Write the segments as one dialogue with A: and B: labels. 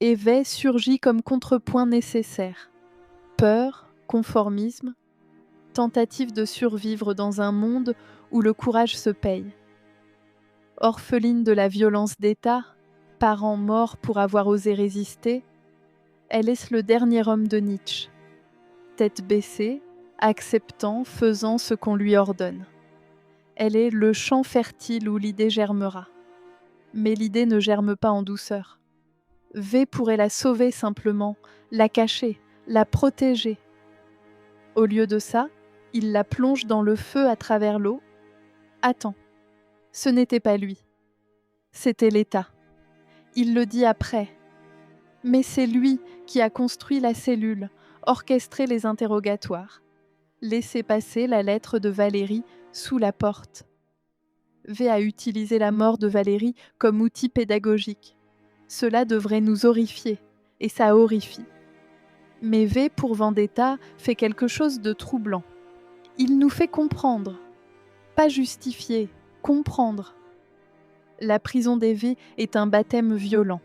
A: et V surgit comme contrepoint nécessaire. Peur, conformisme, tentative de survivre dans un monde où le courage se paye. Orpheline de la violence d'État, parent mort pour avoir osé résister, elle est le dernier homme de Nietzsche, tête baissée, acceptant, faisant ce qu'on lui ordonne. Elle est le champ fertile où l'idée germera. Mais l'idée ne germe pas en douceur. V pourrait la sauver simplement, la cacher, la protéger. Au lieu de ça, il la plonge dans le feu à travers l'eau. Attends, ce n'était pas lui, c'était l'État. Il le dit après. Mais c'est lui qui a construit la cellule, orchestré les interrogatoires, laissé passer la lettre de Valérie sous la porte. V a utilisé la mort de Valérie comme outil pédagogique. Cela devrait nous horrifier, et ça horrifie. Mais V pour Vendetta fait quelque chose de troublant. Il nous fait comprendre, pas justifier, comprendre. La prison des V est un baptême violent.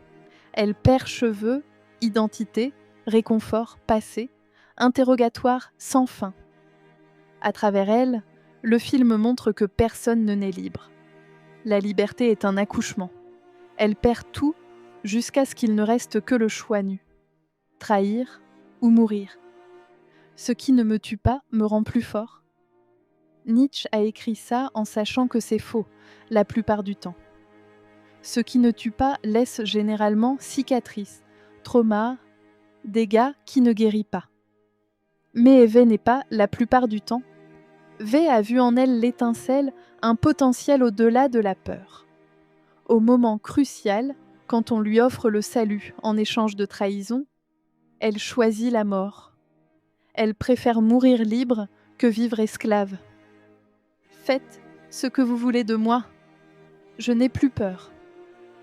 A: Elle perd cheveux, identité, réconfort, passé, interrogatoire sans fin. À travers elle, le film montre que personne ne naît libre. La liberté est un accouchement. Elle perd tout jusqu'à ce qu'il ne reste que le choix nu. Trahir ou mourir. Ce qui ne me tue pas me rend plus fort. Nietzsche a écrit ça en sachant que c'est faux, la plupart du temps. Ce qui ne tue pas laisse généralement cicatrices, traumas, dégâts qui ne guérit pas. Mais V n'est pas, la plupart du temps. V a vu en elle l'étincelle, un potentiel au-delà de la peur. Au moment crucial, quand on lui offre le salut en échange de trahison, elle choisit la mort. Elle préfère mourir libre que vivre esclave. Faites ce que vous voulez de moi. Je n'ai plus peur.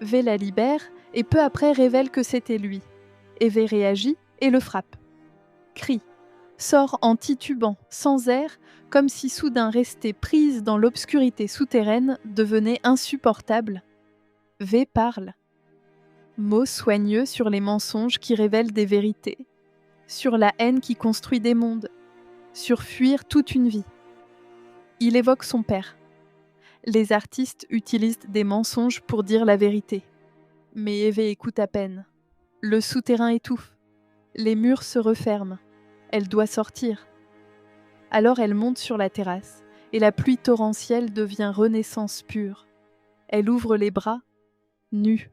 A: V la libère et peu après révèle que c'était lui. Et V réagit et le frappe. Crie, sort en titubant, sans air, comme si soudain rester prise dans l'obscurité souterraine devenait insupportable. V parle. Mots soigneux sur les mensonges qui révèlent des vérités, sur la haine qui construit des mondes, sur fuir toute une vie. Il évoque son père. Les artistes utilisent des mensonges pour dire la vérité. Mais Eve écoute à peine. Le souterrain étouffe. Les murs se referment. Elle doit sortir. Alors elle monte sur la terrasse, et la pluie torrentielle devient renaissance pure. Elle ouvre les bras, nue,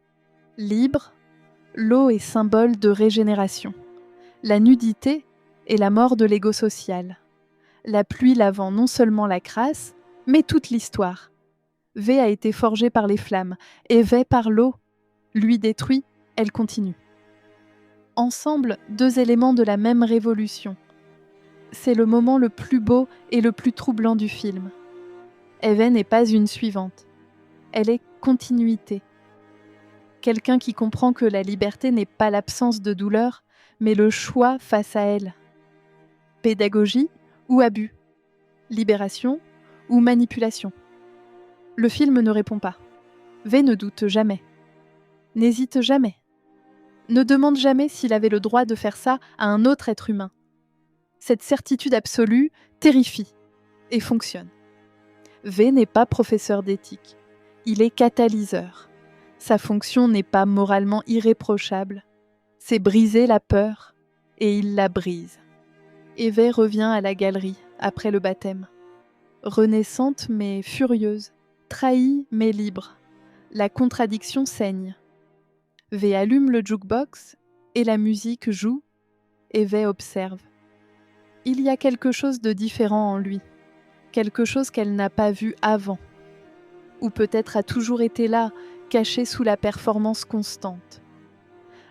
A: libre. L'eau est symbole de régénération. La nudité est la mort de l'ego social. La pluie lavant non seulement la crasse, mais toute l'histoire. V a été forgée par les flammes, et V par l'eau. Lui détruit, elle continue. Ensemble, deux éléments de la même révolution. C'est le moment le plus beau et le plus troublant du film. Eve n'est pas une suivante. Elle est continuité. Quelqu'un qui comprend que la liberté n'est pas l'absence de douleur, mais le choix face à elle. Pédagogie ou abus? Libération ou manipulation? Le film ne répond pas. V ne doute jamais. N'hésite jamais. Ne demande jamais s'il avait le droit de faire ça à un autre être humain. Cette certitude absolue terrifie et fonctionne. V n'est pas professeur d'éthique. Il est catalyseur. Sa fonction n'est pas moralement irréprochable. C'est briser la peur et il la brise. Et V revient à la galerie après le baptême. Renaissante mais furieuse, trahie mais libre. La contradiction saigne. V allume le jukebox et la musique joue et V observe. Il y a quelque chose de différent en lui, quelque chose qu'elle n'a pas vu avant, ou peut-être a toujours été là, caché sous la performance constante.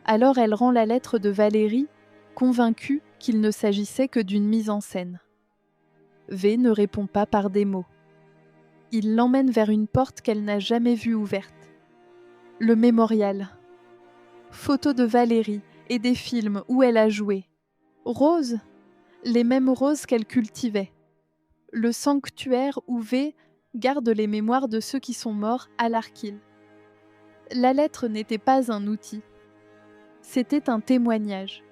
A: Alors elle rend la lettre de Valérie, convaincue qu'il ne s'agissait que d'une mise en scène. V ne répond pas par des mots. Il l'emmène vers une porte qu'elle n'a jamais vue ouverte. Le mémorial. Photos de Valérie et des films où elle a joué. Roses, les mêmes roses qu'elle cultivait. Le sanctuaire où V garde les mémoires de ceux qui sont morts à l'Arkil. La lettre n'était pas un outil. C'était un témoignage.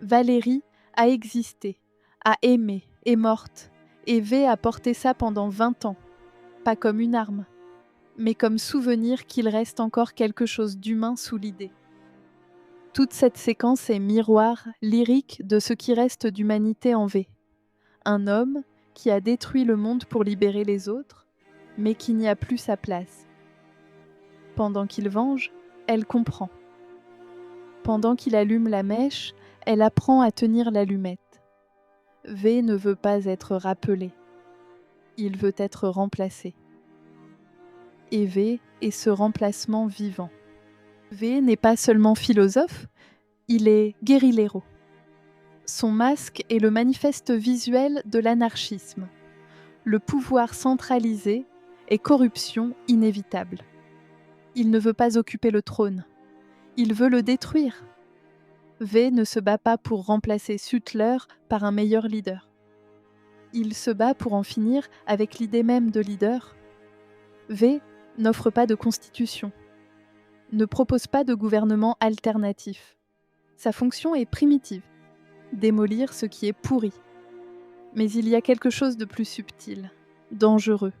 A: Valérie a existé, a aimé, est morte, et V a porté ça pendant 20 ans, pas comme une arme, mais comme souvenir qu'il reste encore quelque chose d'humain sous l'idée. Toute cette séquence est miroir, lyrique de ce qui reste d'humanité en V. Un homme qui a détruit le monde pour libérer les autres, mais qui n'y a plus sa place. Pendant qu'il venge, elle comprend. Pendant qu'il allume la mèche, elle apprend à tenir l'allumette. V ne veut pas être rappelé. Il veut être remplacé. Et V est ce remplacement vivant. V n'est pas seulement philosophe, il est guérillero. Son masque est le manifeste visuel de l'anarchisme, le pouvoir centralisé et corruption inévitable. Il ne veut pas occuper le trône, il veut le détruire. V ne se bat pas pour remplacer Suttler par un meilleur leader. Il se bat pour en finir avec l'idée même de leader. V n'offre pas de constitution, ne propose pas de gouvernement alternatif. Sa fonction est primitive, démolir ce qui est pourri. Mais il y a quelque chose de plus subtil, dangereux.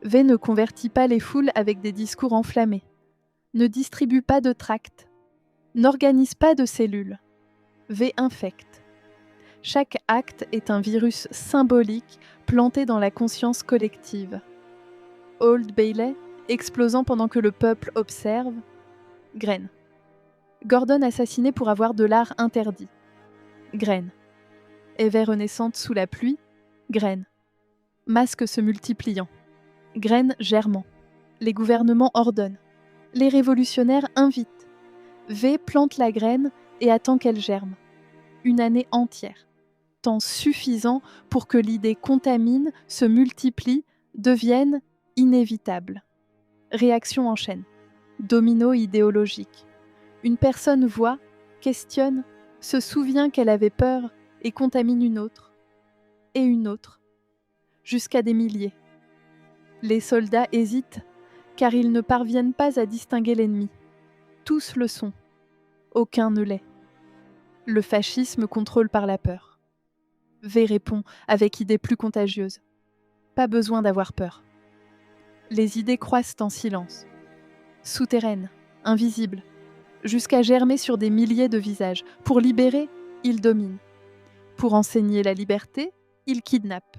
A: V ne convertit pas les foules avec des discours enflammés, ne distribue pas de tracts, n'organise pas de cellules. V infecte. Chaque acte est un virus symbolique planté dans la conscience collective. Old Bailey, explosant pendant que le peuple observe, graine. Gordon assassiné pour avoir de l'art interdit, graine. Ève renaissante sous la pluie, graine. Masques se multipliant, graines germant. Les gouvernements ordonnent, les révolutionnaires invitent. V plante la graine et attend qu'elle germe. Une année entière, temps suffisant pour que l'idée contamine, se multiplie, devienne inévitable. Réaction en chaîne, domino idéologique. Une personne voit, questionne, se souvient qu'elle avait peur et contamine une autre, et une autre, jusqu'à des milliers. Les soldats hésitent, car ils ne parviennent pas à distinguer l'ennemi. Tous le sont, aucun ne l'est. Le fascisme contrôle par la peur. V répond avec idées plus contagieuses. Pas besoin d'avoir peur. Les idées croissent en silence, souterraines, invisibles, jusqu'à germer sur des milliers de visages. Pour libérer, il domine. Pour enseigner la liberté, il kidnappe.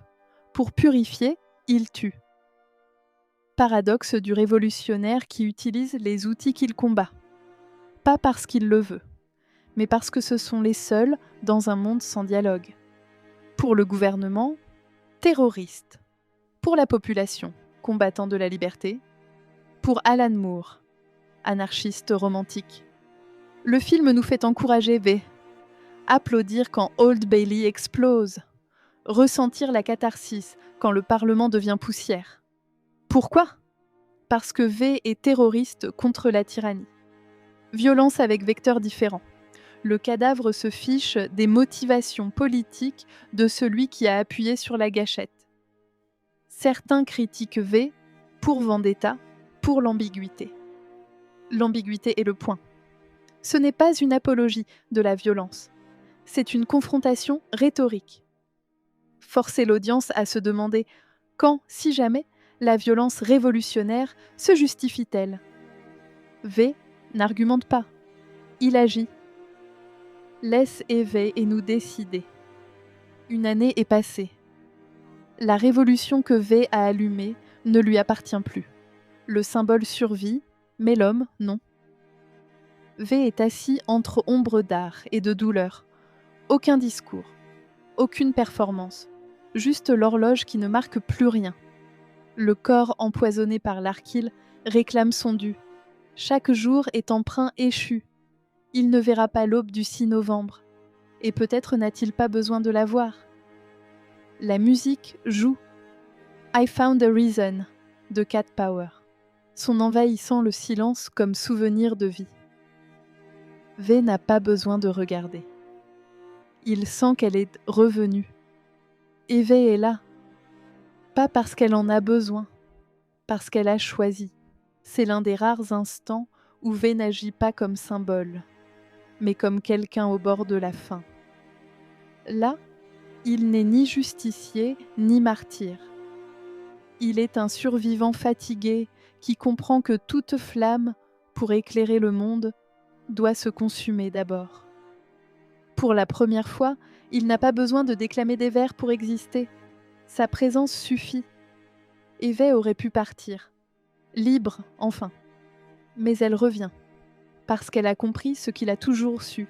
A: Pour purifier, il tue. Paradoxe du révolutionnaire qui utilise les outils qu'il combat. Pas parce qu'il le veut, mais parce que ce sont les seuls dans un monde sans dialogue. Pour le gouvernement, terroriste. Pour la population, combattant de la liberté. Pour Alan Moore, anarchiste romantique. Le film nous fait encourager V, applaudir quand Old Bailey explose, ressentir la catharsis quand le Parlement devient poussière. Pourquoi ? Parce que V est terroriste contre la tyrannie. Violence avec vecteurs différents. Le cadavre se fiche des motivations politiques de celui qui a appuyé sur la gâchette. Certains critiquent V pour vendetta, pour l'ambiguïté. L'ambiguïté est le point. Ce n'est pas une apologie de la violence. C'est une confrontation rhétorique. Forcer l'audience à se demander quand, si jamais, la violence révolutionnaire se justifie-t-elle ? V n'argumente pas. Il agit. Laisse Ève et nous décider. Une année est passée. La révolution que V a allumée ne lui appartient plus. Le symbole survit, mais l'homme, non. V est assis entre ombre d'art et de douleur. Aucun discours, aucune performance, juste l'horloge qui ne marque plus rien. Le corps empoisonné par l'archil réclame son dû. Chaque jour est empreint échu. Il ne verra pas l'aube du 6 novembre. Et peut-être n'a-t-il pas besoin de la voir. La musique joue. I Found a Reason de Cat Power. Son envahissant le silence comme souvenir de vie. V n'a pas besoin de regarder. Il sent qu'elle est revenue. Ève est là. Pas parce qu'elle en a besoin, parce qu'elle a choisi. C'est l'un des rares instants où V n'agit pas comme symbole, mais comme quelqu'un au bord de la faim. Là, il n'est ni justicier ni martyr. Il est un survivant fatigué qui comprend que toute flamme, pour éclairer le monde, doit se consumer d'abord. Pour la première fois, il n'a pas besoin de déclamer des vers pour exister. Sa présence suffit. Évée aurait pu partir, libre enfin. Mais elle revient, parce qu'elle a compris ce qu'il a toujours su.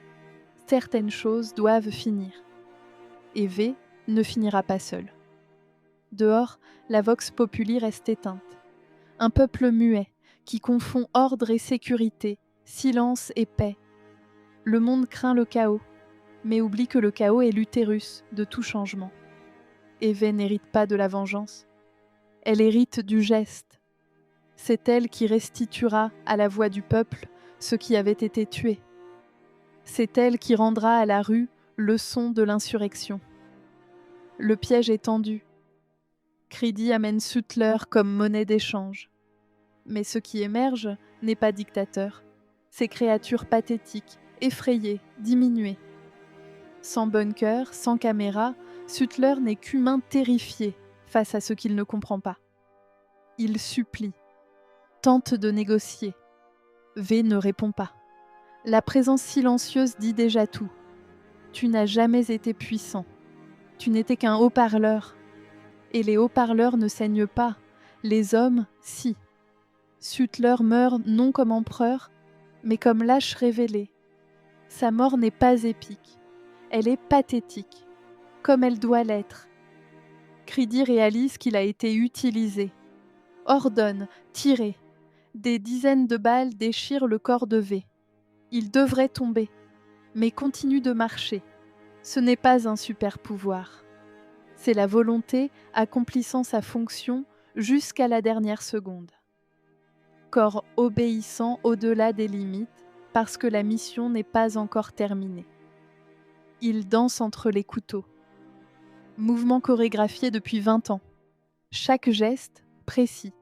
A: Certaines choses doivent finir. Et V ne finira pas seul. Dehors, la vox populi reste éteinte. Un peuple muet, qui confond ordre et sécurité, silence et paix. Le monde craint le chaos, mais oublie que le chaos est l'utérus de tout changement. Évée n'hérite pas de la vengeance. Elle hérite du geste. C'est elle qui restituera à la voix du peuple ce qui avait été tué. C'est elle qui rendra à la rue le son de l'insurrection. Le piège est tendu. Creedy amène Sutler comme monnaie d'échange. Mais ce qui émerge n'est pas dictateur. Ces créatures pathétiques, effrayées, diminuées. Sans bunker, sans caméra, Sutler n'est qu'humain terrifié face à ce qu'il ne comprend pas. Il supplie, tente de négocier. V ne répond pas. La présence silencieuse dit déjà tout. Tu n'as jamais été puissant. Tu n'étais qu'un haut-parleur. Et les haut-parleurs ne saignent pas. Les hommes, si. Sutler meurt non comme empereur, mais comme lâche révélé. Sa mort n'est pas épique. Elle est pathétique, comme elle doit l'être. Creedy réalise qu'il a été utilisé. Ordonne, tirez. Des dizaines de balles déchirent le corps de V. Il devrait tomber, mais continue de marcher. Ce n'est pas un super pouvoir. C'est la volonté accomplissant sa fonction jusqu'à la dernière seconde. Corps obéissant au-delà des limites parce que la mission n'est pas encore terminée. Il danse entre les couteaux. Mouvement chorégraphié depuis 20 ans. Chaque geste précis.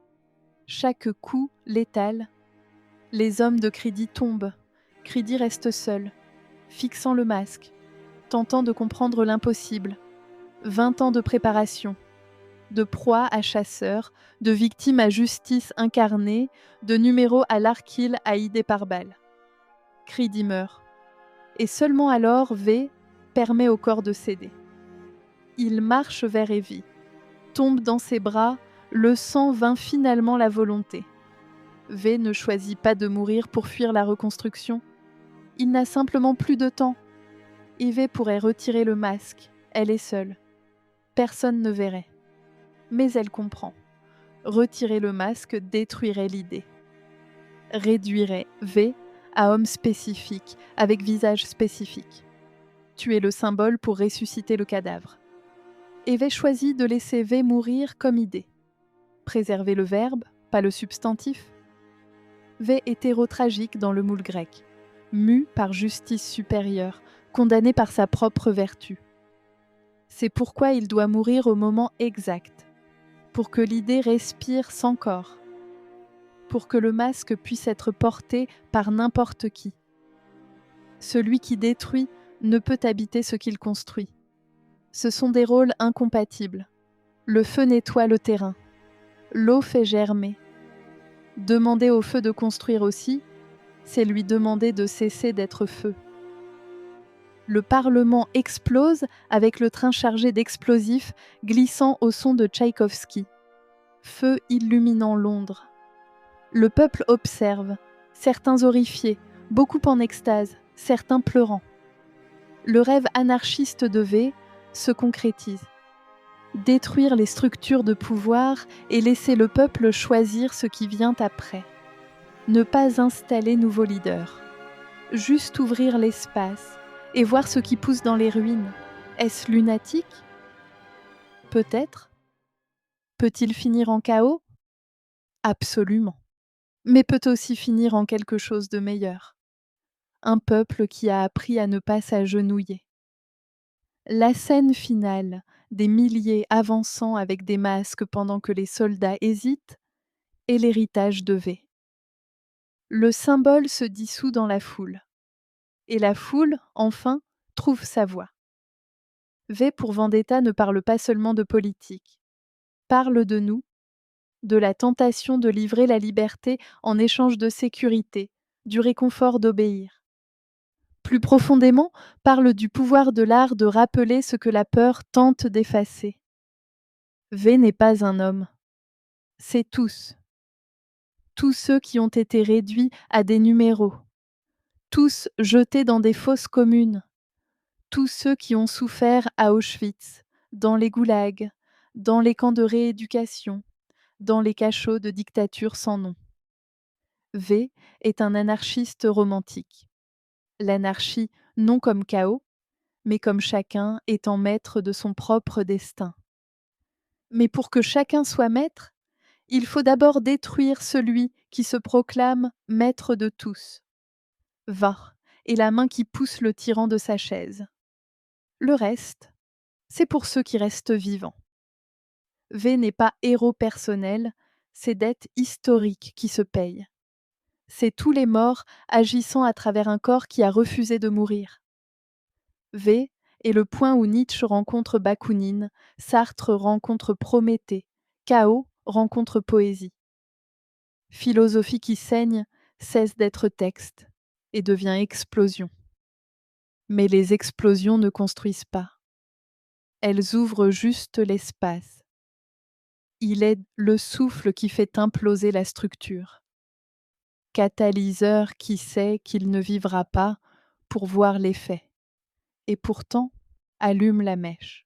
A: Chaque coup létal. Les hommes de Creedy tombent. Creedy reste seul, fixant le masque, tentant de comprendre l'impossible. 20 ans de préparation, de proie à chasseur, de victime à justice incarnée, de numéro à l'arquile haïdé par balle. Creedy meurt. Et seulement alors V permet au corps de céder. Il marche vers Evie, tombe dans ses bras, le sang vainc finalement la volonté. V ne choisit pas de mourir pour fuir la reconstruction. Il n'a simplement plus de temps. Evie pourrait retirer le masque, elle est seule. Personne ne verrait. Mais elle comprend. Retirer le masque détruirait l'idée. Réduirait V à homme spécifique, avec visage spécifique. Tuer le symbole pour ressusciter le cadavre. Evie choisit de laisser V mourir comme idée. Préserver le verbe, pas le substantif. V est héros tragique dans le moule grec, mu par justice supérieure, condamné par sa propre vertu. C'est pourquoi il doit mourir au moment exact, pour que l'idée respire sans corps, pour que le masque puisse être porté par n'importe qui. Celui qui détruit ne peut habiter ce qu'il construit. Ce sont des rôles incompatibles. Le feu nettoie le terrain. L'eau fait germer. Demander au feu de construire aussi, c'est lui demander de cesser d'être feu. Le Parlement explose avec le train chargé d'explosifs glissant au son de Tchaïkovski. Feu illuminant Londres. Le peuple observe, certains horrifiés, beaucoup en extase, certains pleurant. Le rêve anarchiste de V se concrétise. Détruire les structures de pouvoir et laisser le peuple choisir ce qui vient après. Ne pas installer nouveaux leaders. Juste ouvrir l'espace et voir ce qui pousse dans les ruines. Est-ce lunatique ? Peut-être. Peut-il finir en chaos ? Absolument. Mais peut aussi finir en quelque chose de meilleur. Un peuple qui a appris à ne pas s'agenouiller. La scène finale, des milliers avançant avec des masques pendant que les soldats hésitent, est l'héritage de V. Le symbole se dissout dans la foule. Et la foule, enfin, trouve sa voie. V pour Vendetta ne parle pas seulement de politique, parle de nous, de la tentation de livrer la liberté en échange de sécurité, du réconfort d'obéir. Plus profondément, parle du pouvoir de l'art de rappeler ce que la peur tente d'effacer. V n'est pas un homme, c'est tous. Tous ceux qui ont été réduits à des numéros, tous jetés dans des fosses communes, tous ceux qui ont souffert à Auschwitz, dans les goulags, dans les camps de rééducation, dans les cachots de dictature sans nom. V est un anarchiste romantique. L'anarchie non comme chaos, mais comme chacun étant maître de son propre destin. Mais pour que chacun soit maître, il faut d'abord détruire celui qui se proclame maître de tous. Va, et la main qui pousse le tyran de sa chaise. Le reste, c'est pour ceux qui restent vivants. V n'est pas héros personnel, c'est dette historique qui se paye. C'est tous les morts agissant à travers un corps qui a refusé de mourir. V est le point où Nietzsche rencontre Bakounine, Sartre rencontre Prométhée, Chaos rencontre poésie. Philosophie qui saigne cesse d'être texte et devient explosion. Mais les explosions ne construisent pas. Elles ouvrent juste l'espace. Il est le souffle qui fait imploser la structure. Catalyseur qui sait qu'il ne vivra pas pour voir l'effet, et pourtant allume la mèche.